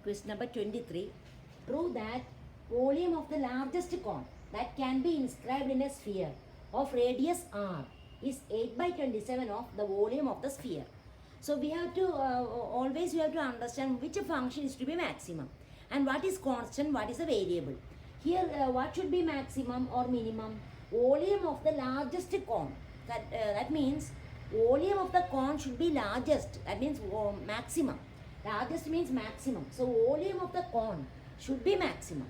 Question number 23. Prove that volume of the largest cone that can be inscribed in a sphere of radius r is 8 by 27 of the volume of the sphere. So we have to always you have to understand which function is to be maximum and what is constant, what is a variable. Here what should be maximum or minimum? Volume of the largest cone. That means volume of the cone should be largest. That means maximum. Largest means maximum. So volume of the cone should be maximum.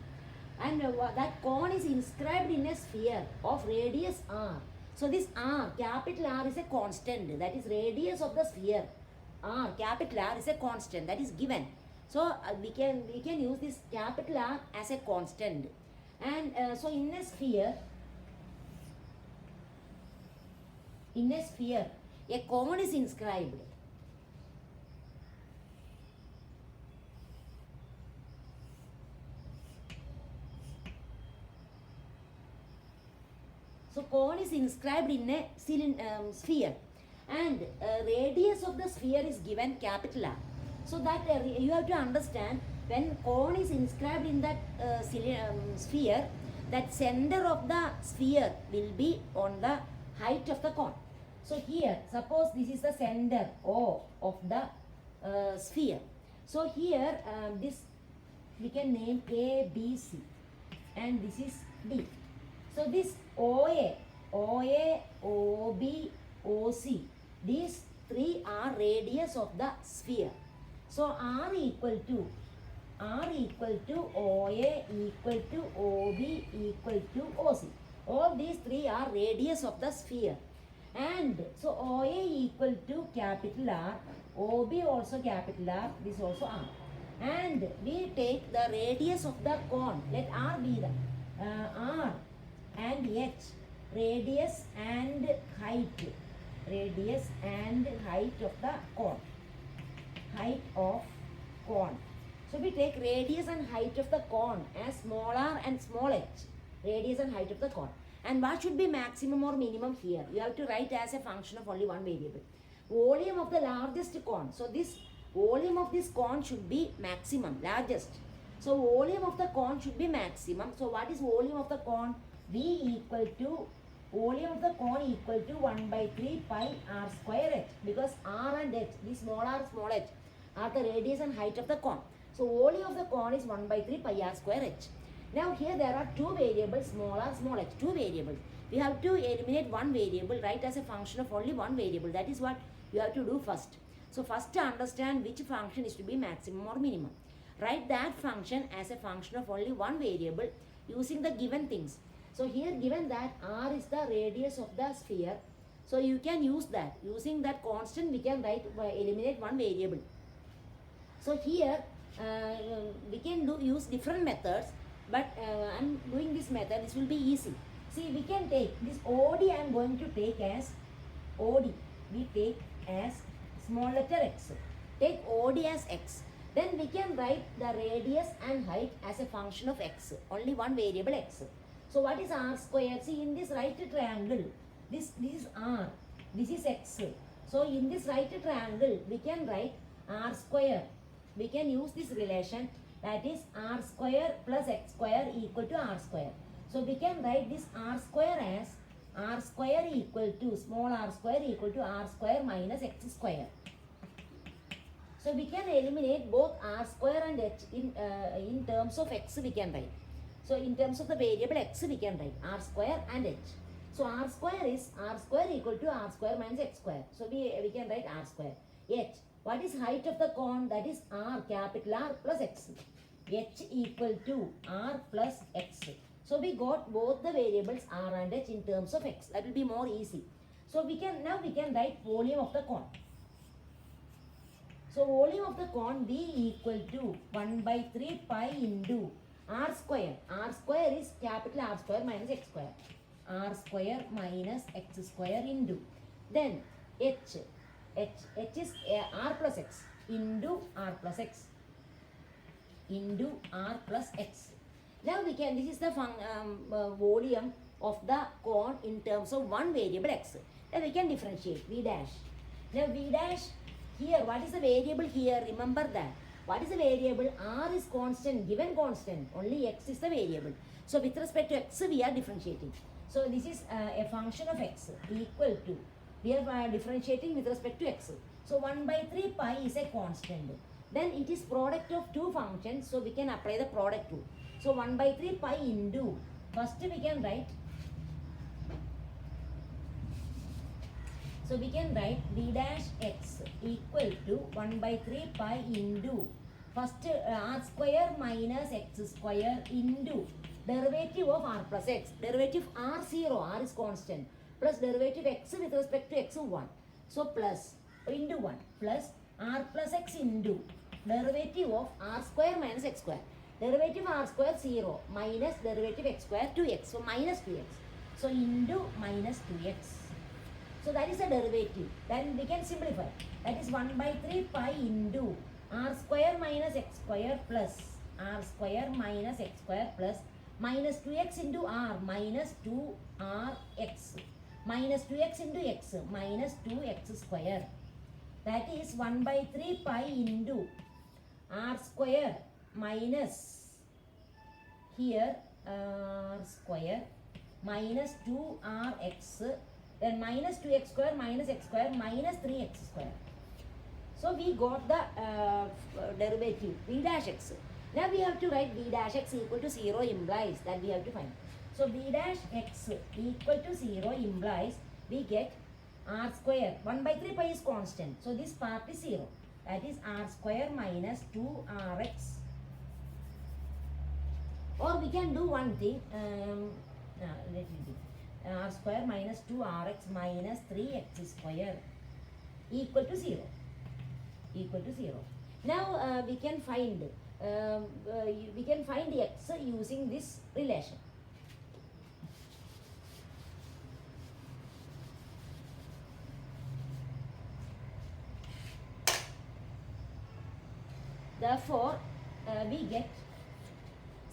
And that cone is inscribed in a sphere of radius r. So this r, capital R is a constant. That is radius of the sphere. R, capital R is a constant. That is given. So we can use this capital R as a constant. And so in a sphere, a cone is inscribed. So cone is inscribed in a sphere, and radius of the sphere is given capital R. So that you have to understand, when cone is inscribed in that sphere, that center of the sphere will be on the height of the cone. So here, suppose this is the center O of the sphere. So here this we can name A, B, C, and this is D. So this OA, OB, OC, these three are radius of the sphere. So R equal to OA equal to OB equal to OC. All these three are radius of the sphere. And so OA equal to capital R, OB also capital R, this also R. And we take the radius of the cone. Let R be the R and H, radius and height of the cone, height of cone. So we take radius and height of the cone as small r and small h, radius and height of the cone. And what should be maximum or minimum here? You have to write as a function of only one variable. Volume of the largest cone. So this volume of this cone should be maximum, largest. So volume of the cone should be maximum. So what is volume of the cone? V equal to, volume of the cone equal to 1 by 3 pi r square h, because r and h, this small r, small h, are the radius and height of the cone. So volume of the cone is 1 by 3 pi r square h. Now here there are two variables, small r, small h, two variables. We have to eliminate one variable, write as a function of only one variable. That is what you have to do first. So first to understand which function is to be maximum or minimum. Write that function as a function of only one variable using the given things. So here given that r is the radius of the sphere, so you can use that. Using that constant we can eliminate one variable. So here we can use different methods, but I am doing this method, this will be easy. See, we can take this OD, I am going to take as OD, we take as small letter x. Take OD as x. Then we can write the radius and height as a function of x, only one variable x. So what is r square? See, in this right triangle, this is r, this is x. So in this right triangle, we can write r square. We can use this relation, that is r square plus x square equal to r square. So we can write this r square as r square equal to, small r square equal to r square minus x square. So we can eliminate both r square and h in terms of x we can write. So in terms of the variable x we can write r square and h. So r square is r square equal to r square minus x square. So we can write r square. H, what is height of the cone? That is r, capital R plus x. H equal to r plus x. So we got both the variables r and h in terms of x. That will be more easy. So now we can write volume of the cone. So volume of the cone V equal to 1 by 3 pi into r square. R square is capital R square minus x square. R square minus x square into. Then H is r plus x into r plus x into r plus x. Now we can, this is the volume of the cone in terms of one variable x. Then we can differentiate V dash. Now V dash here, what is the variable here? Remember that What is the variable? R is constant, given constant. Only x is the variable. So with respect to x, we are differentiating. So this is a function of x equal to, we are differentiating with respect to x. So 1 by 3 pi is a constant. Then it is product of two functions, so we can apply the product rule. So 1 by 3 pi into, first we can write, so we can write b dash x equal to 1 by 3 pi into, first r square minus x square into derivative of r plus x, derivative r 0, r is constant, plus derivative x with respect to x 1. So plus into 1 plus r plus x into derivative of r square minus x square. Derivative r square 0 minus derivative x square 2x. So minus 2x. So into minus 2x. So that is a derivative. Then we can simplify. That is 1 by 3 pi into r square minus x square plus r square minus x square plus minus 2x into r minus 2rx minus 2x into x minus 2x square. That is 1 by 3 pi into r square minus here r square minus 2rx, then minus 2x square minus x square minus 3x square. So we got the derivative b dash x. Now we have to write b dash x equal to 0 implies that we have to find. So b dash x equal to 0 implies we get r square. 1 by 3 pi is constant. So this part is 0. That is r square minus 2rx. Or we can do one thing. Let me do. R square minus 2rx minus 3x square equal to 0. Equal to 0. Now we can find x using this relation. Therefore, we get,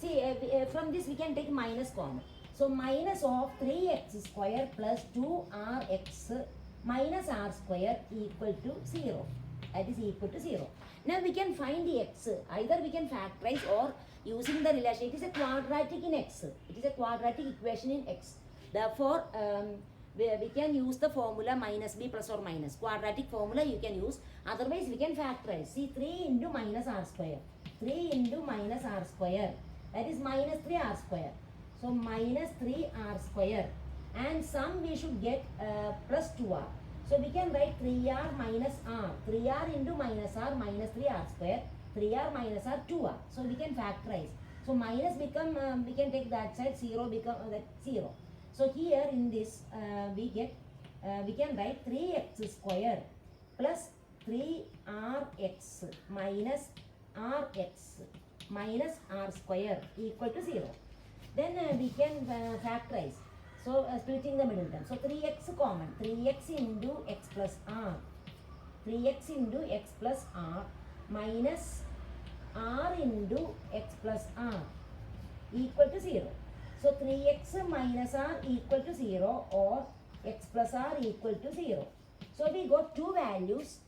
see from this we can take minus common. So minus of 3x square plus 2rx minus r square equal to 0. That is equal to 0. Now we can find the x. Either we can factorize or using the relation. It is a quadratic in x. It is a quadratic equation in x. Therefore, we can use the formula minus b plus or minus. Quadratic formula you can use. Otherwise, we can factorize. See, 3 into minus r square. 3 into minus r square. That is minus 3r square. So, minus 3r square. And sum we should get plus 2r. So, we can write 3r minus r. 3r into minus r minus 3r square. 3r minus r 2r. So, we can factorize. So, minus become, we can take that side, 0 become that 0. So, here in this we get, we can write 3x square plus 3rx minus rx minus r square equal to 0. Then we can factorize. So, splitting the middle term. So, 3x common. 3x into x plus r. 3x into x plus r minus r into x plus r equal to 0. So, 3x minus r equal to 0 or x plus r equal to 0. So, we got two values.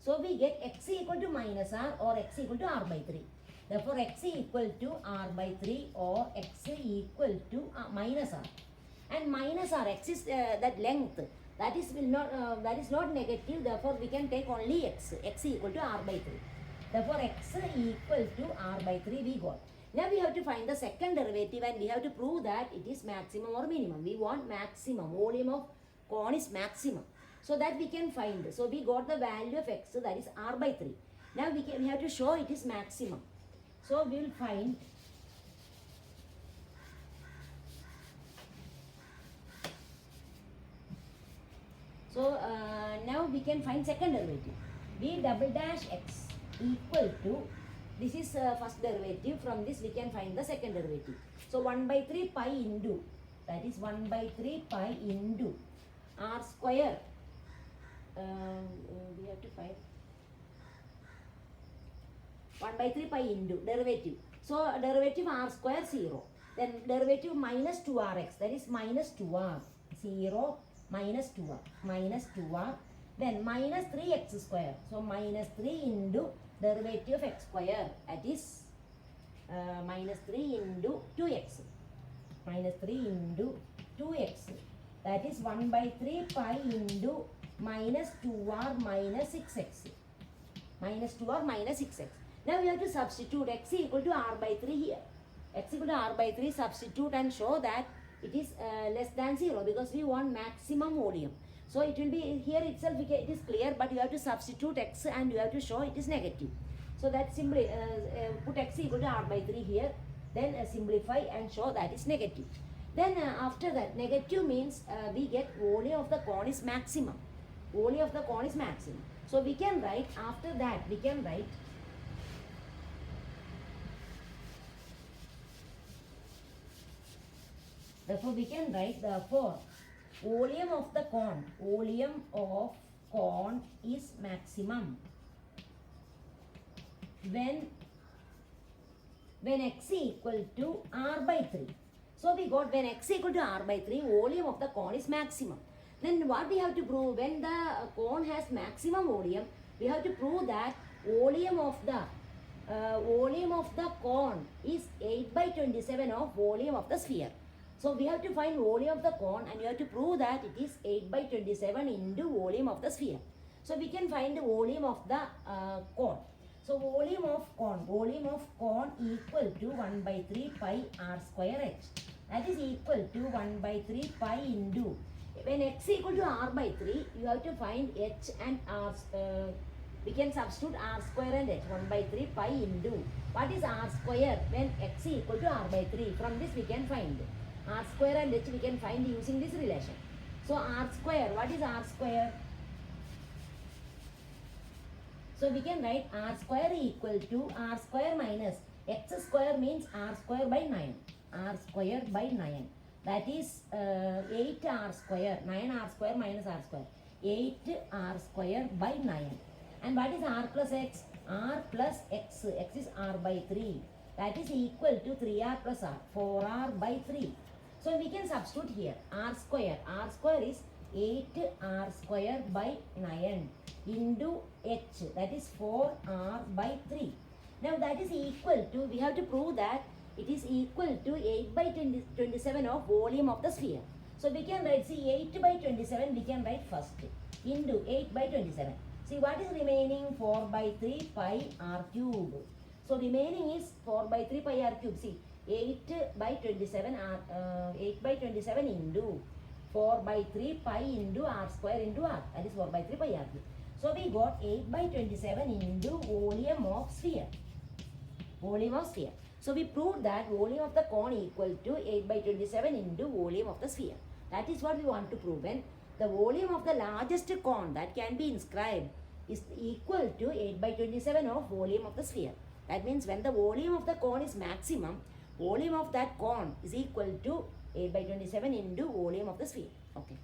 So, we get x equal to minus r or x equal to r by 3. Therefore, x equal to r by 3 or x equal to minus r. And minus r, x is that length. That is not negative. Therefore, we can take only x. X equal to r by 3. Therefore, x equal to r by 3 we got. Now, we have to find the second derivative and we have to prove that it is maximum or minimum. We want maximum. Volume of cone is maximum. So that we can find. So we got the value of x, that is r by 3. Now we have to show it is maximum. So we will find now we can find second derivative. V double dash x equal to, this is first derivative. From this we can find the second derivative. So 1 by 3 pi into, that is 1 by 3 pi into r square. We have to find 1 by 3 pi into derivative. So derivative r square 0. Then derivative minus 2rx, that is minus 2r 0 minus 2r, then minus 3x square. So minus 3 into derivative of x square, that is minus 3 into 2x, minus 3 into 2x, that is 1 by 3 pi into minus 2r minus 6x, minus 2r minus 6x. Now we have to substitute x equal to r by 3 here. X equal to r by 3, substitute and show that it is less than 0 because we want maximum volume. So it will be here itself, it is clear, but you have to substitute x and you have to show it is negative. So that simply put x equal to r by 3 here, then simplify and show that is negative. Then after that, negative means we get volume of the cone is maximum. Volume of the cone is maximum. So we can write, after that we can write therefore we can write volume of the cone is maximum when x equal to r by 3. So we got when x equal to r by 3, volume of the cone is maximum. Then what we have to prove? When the cone has maximum volume, we have to prove that volume of the cone is 8 by 27 of volume of the sphere. So we have to find volume of the cone and we have to prove that it is 8 by 27 into volume of the sphere. So we can find the volume of the cone. So volume of cone equal to 1 by 3 pi r square h. That is equal to 1 by 3 pi into, when x equal to r by 3, you have to find h and r. We can substitute r square and h. 1 by 3 pi into, what is r square when x equal to r by 3? From this we can find r square and h, we can find using this relation. So r square, what is r square? So we can write r square equal to r square minus x square means r square by 9. R square by 9. That is 8r square. 9r square minus r square. 8r square by 9. And what is r plus x? R plus x. X is r by 3. That is equal to 3r plus r. 4r by 3. So we can substitute here r square. R square is 8r square by 9 into h, that is 4r by 3. Now that is equal to, we have to prove that it is equal to 8 by 27 of volume of the sphere. So we can write, see 8 by 27 we can write first into 8 by 27. See what is remaining? 4 by 3 pi r cube. So remaining is 4 by 3 pi r cube. See 8 by 27 into 4 by 3 pi into r square into r, that is 4 by 3 pi r cube. So we got 8 by 27 into volume of sphere. Volume of sphere. So we proved that volume of the cone equal to 8 by 27 into volume of the sphere. That is what we want to prove. When the volume of the largest cone that can be inscribed is equal to 8 by 27 of volume of the sphere. That means when the volume of the cone is maximum, volume of that cone is equal to 8 by 27 into volume of the sphere. Okay.